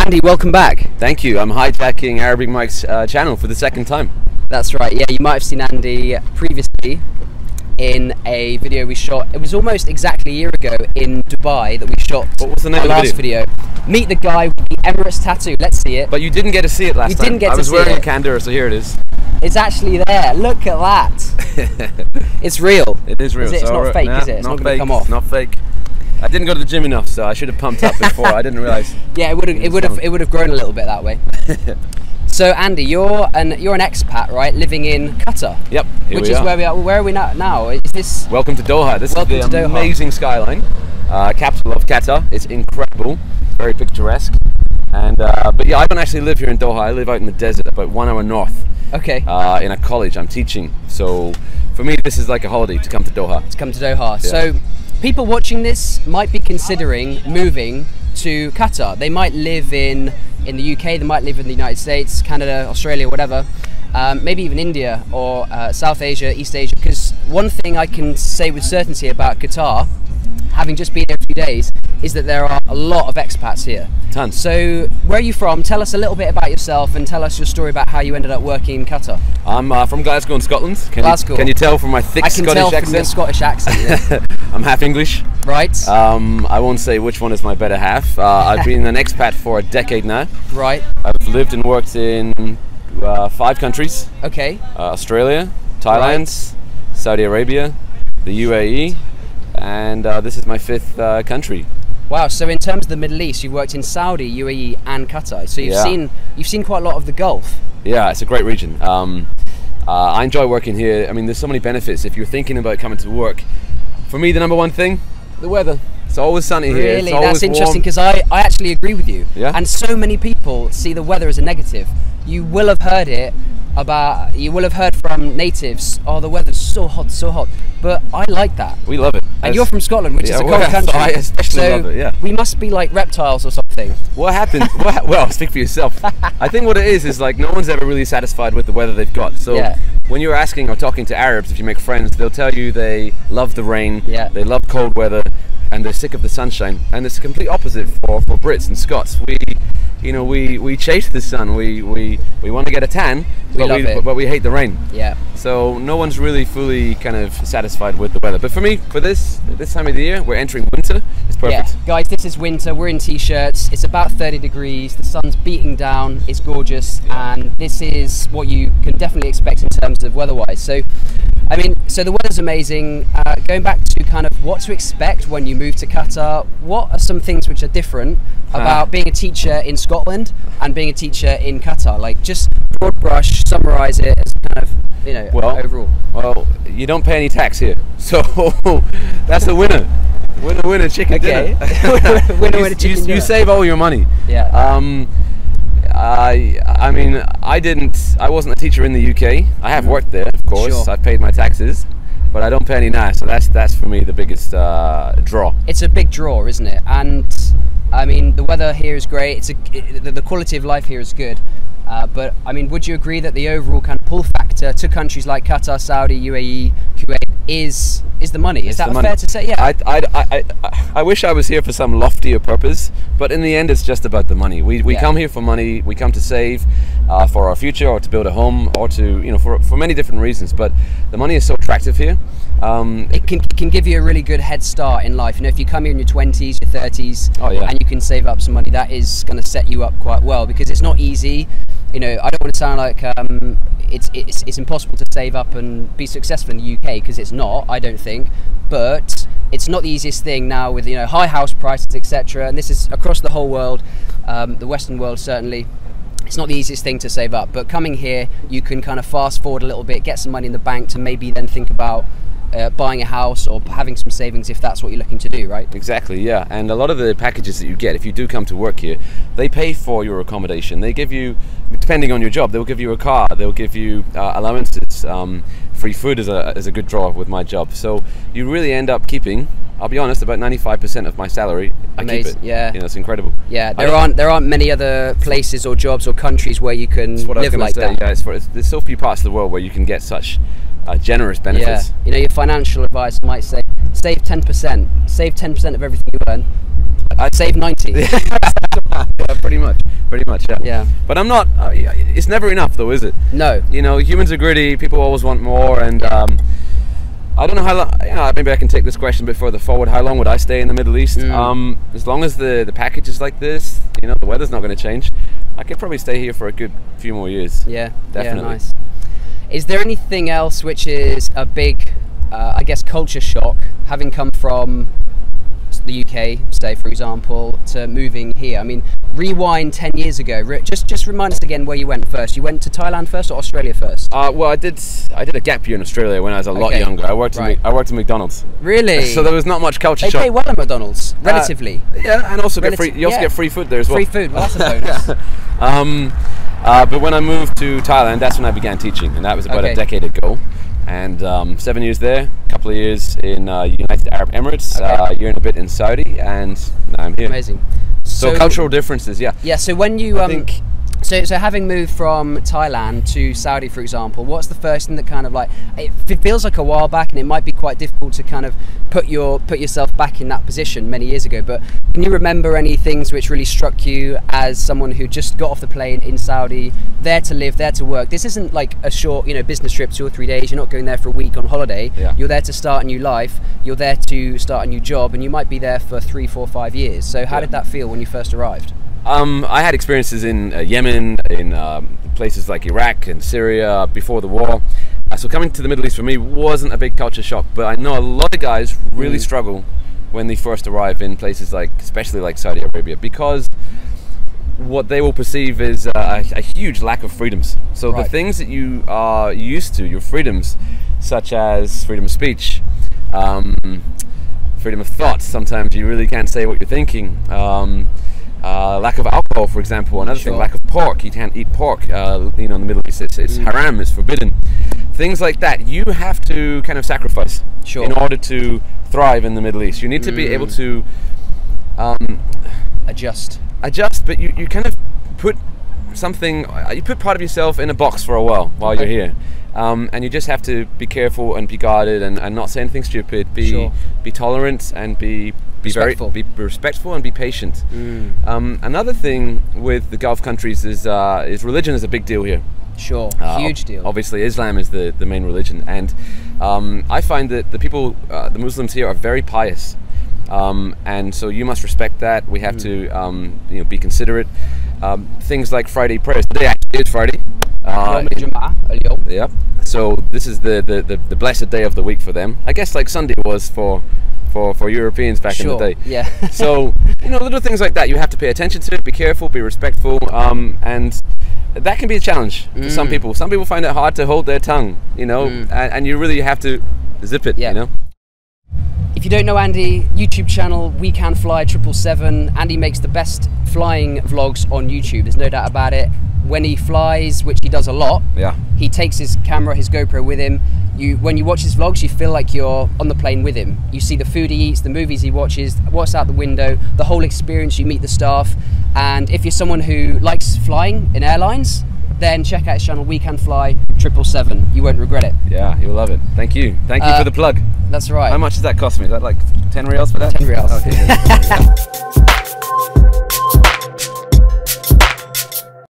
Andy, welcome back. Thank you. I'm hijacking Arabic Mike's channel for the second time. That's right. Yeah, you might have seen Andy previously in a video we shot. It was almost exactly a year ago in Dubai that we shot. What was the name of the last video? Meet the guy with the Emirates tattoo. Let's see it. But you didn't get to see it last time. You didn't get to see it. I was wearing a kandura, so here it is. It's actually there. Look at that. It's real. It is real. Is it? It's not fake, nah, is it? It's not going to come off. It's not fake. I didn't go to the gym enough, so I should have pumped up before. I didn't realise. Yeah, it would have grown a little bit that way. So Andy, you're an expat, right? Living in Qatar. Yep. Which is where we are. Where are we now? Is this? Welcome to Doha. This is the amazing skyline, capital of Qatar. It's incredible. It's very picturesque. And but yeah, I don't actually live here in Doha. I live out in the desert, about 1 hour north. Okay. In a college, I'm teaching. So for me, this is like a holiday to come to Doha. To come to Doha. Yeah. So people watching this might be considering moving to Qatar. They might live in the UK, they might live in the United States, Canada, Australia, whatever. Maybe even India or South Asia, East Asia. Because one thing I can say with certainty about Qatar, having just been here a few days, is that there are a lot of expats here. Tons. So where are you from? Tell us a little bit about yourself and tell us your story about how you ended up working in Qatar. I'm from Glasgow in Scotland. Can you tell from my thick Scottish accent? I can tell from your Scottish accent. Yeah. I'm half English. Right. I won't say which one is my better half. I've been an expat for a decade now. Right. I've lived and worked in 5 countries. Okay. Australia, Thailand, Saudi Arabia, the UAE, and this is my 5th country. Wow! So in terms of the Middle East, you've worked in Saudi, UAE, and Qatar. So you've seen quite a lot of the Gulf. Yeah, it's a great region. I enjoy working here. I mean, there's so many benefits. If you're thinking about coming to work, for me, the number one thing, the weather. It's always sunny here. Really, that's interesting because I actually agree with you. Yeah. And so many people see the weather as a negative. You will have heard it from natives. Oh, the weather's so hot, so hot. But I like that. We love it. And you're from Scotland, which is a cold country. I especially love it, yeah. We must be like reptiles or something. What happens? Well, speak for yourself. I think what it is like no one's ever really satisfied with the weather they've got. So when you're asking or talking to Arabs, if you make friends, they'll tell you they love the rain, they love cold weather, and they're sick of the sunshine. And it's the complete opposite for Brits and Scots. We chase the sun. We want to get a tan, but we hate the rain. Yeah. So no one's really fully kind of satisfied with the weather. But for me, for this time of the year, we're entering winter. It's perfect. Yeah, guys, this is winter. We're in t-shirts. It's about 30 degrees. The sun's beating down. It's gorgeous, and this is what you can definitely expect in terms of weather-wise. So, I mean, so the weather's amazing. Going back to kind of what to expect when you move to Qatar, what are some things which are different about being a teacher in Scotland and being a teacher in Qatar? Like, just broad brush, summarize it as kind of, overall. Well, you don't pay any tax here, so that's the winner. Winner chicken dinner. winner chicken dinner. You save all your money. Yeah. I mean, I wasn't a teacher in the UK. I have worked there, of course. Sure. I've paid my taxes, but I don't pay any now. So that's for me the biggest draw. It's a big draw, isn't it? And I mean, the weather here is great. The quality of life here is good. But I mean, would you agree that the overall kind of pull factor to countries like Qatar, Saudi, UAE, Kuwait is the money? Is that fair to say? Yeah. I wish I was here for some loftier purpose, but in the end, it's just about the money. We come here for money. We come to save for our future, or to build a home, or to for many different reasons. But the money is so attractive here. It can give you a really good head start in life. If you come here in your 20s, your 30s, and you can save up some money, that is going to set you up quite well, because it's not easy. I don't want to sound like it's impossible to save up and be successful in the UK, because it's not, I don't think. But it's not the easiest thing now with high house prices, etc. And this is across the whole world, the Western world certainly. It's not the easiest thing to save up. But coming here, you can kind of fast forward a little bit, get some money in the bank to maybe then think about buying a house or having some savings if that's what you're looking to do, right? Exactly, yeah. And a lot of the packages that you get, if you do come to work here, they pay for your accommodation. They give you, depending on your job, they'll give you a car, they'll give you allowances. Free food is a good draw with my job. So you really end up keeping, I'll be honest, about 95% of my salary. Amazing. I keep it. Yeah. It's incredible. Yeah, there aren't many other places or jobs or countries where you can live like that. Yeah, there's so few parts of the world where you can get such generous benefits. Yeah, your financial advice might say save 10%, save 10% of everything you earn. I'd save 90. Yeah, pretty much. Yeah. Yeah. But I'm not. It's never enough, though, is it? No. You know, humans are greedy. People always want more, and I don't know how long. You know, maybe I can take this question a bit further forward. How long would I stay in the Middle East? As long as the package is like this, you know, the weather's not going to change. I could probably stay here for a good few more years. Yeah, definitely. Yeah, nice. Is there anything else which is a big, I guess, culture shock, having come from the UK, say for example, to moving here? I mean, rewind 10 years ago. Just remind us again where you went first. You went to Thailand first or Australia first? Well, I did a gap year in Australia when I was a lot younger. I worked at McDonald's. Really? So there was not much culture shock. They pay well at McDonald's, relatively. Yeah, and also you also get free food there as well. Free food, well, that's a bonus. But when I moved to Thailand, that's when I began teaching, and that was about a decade ago. And 7 years there, a couple of years in United Arab Emirates, a year and a bit in Saudi, and now I'm here. Amazing. So cultural differences, yeah. Yeah. So when you so having moved from Thailand to Saudi, for example, what's the first thing that kind of like it feels like a while back, and it might be quite difficult to kind of put yourself back in that position many years ago. But can you remember any things which really struck you as someone who just got off the plane in Saudi, there to live, there to work? This isn't like a short, business trip, 2 or 3 days. You're not going there for a week on holiday. Yeah. You're there to start a new life. You're there to start a new job, and you might be there for 3, 4, 5 years. So how did that feel when you first arrived? I had experiences in Yemen, in places like Iraq and Syria before the war. So coming to the Middle East for me wasn't a big culture shock, but I know a lot of guys really struggle when they first arrive in places like, especially like Saudi Arabia, because what they will perceive is a huge lack of freedoms. So the things that you are used to, your freedoms, such as freedom of speech, freedom of thought, sometimes you really can't say what you're thinking. Lack of alcohol, for example, another thing. Lack of pork, you can't eat pork. In the Middle East, it's haram, it's forbidden. Things like that, you have to kind of sacrifice in order to thrive in the Middle East. You need to be able to adjust, but you kind of put you put part of yourself in a box for a while you're here. And you just have to be careful and be guarded and not say anything stupid. Be tolerant and be respectful and be patient. Another thing with the Gulf countries is religion is a big deal here. Huge deal. Obviously, Islam is the main religion, and I find that the Muslims here are very pious, and so you must respect that. We have to be considerate. Things like Friday prayers. Today actually is Friday. Yeah. So this is the blessed day of the week for them. I guess like Sunday was for Europeans back in the day. Yeah. So little things like that you have to pay attention to. Be careful. Be respectful. And that can be a challenge for some people. Some people find it hard to hold their tongue. And you really have to zip it. Yeah. If you don't know Andy, YouTube channel We Can Fly 777. Andy makes the best flying vlogs on YouTube. There's no doubt about it. When he flies, which he does a lot, he takes his camera, his GoPro with him. When you watch his vlogs, you feel like you're on the plane with him. You see the food he eats, the movies he watches, what's out the window, the whole experience. You meet the staff, and if you're someone who likes flying in airlines, then check out his channel We Can Fly 777. You won't regret it. Yeah, you'll love it. Thank you for the plug. That's right. How much does that cost me? Is that like 10 reals for that? 10 reals. Okay.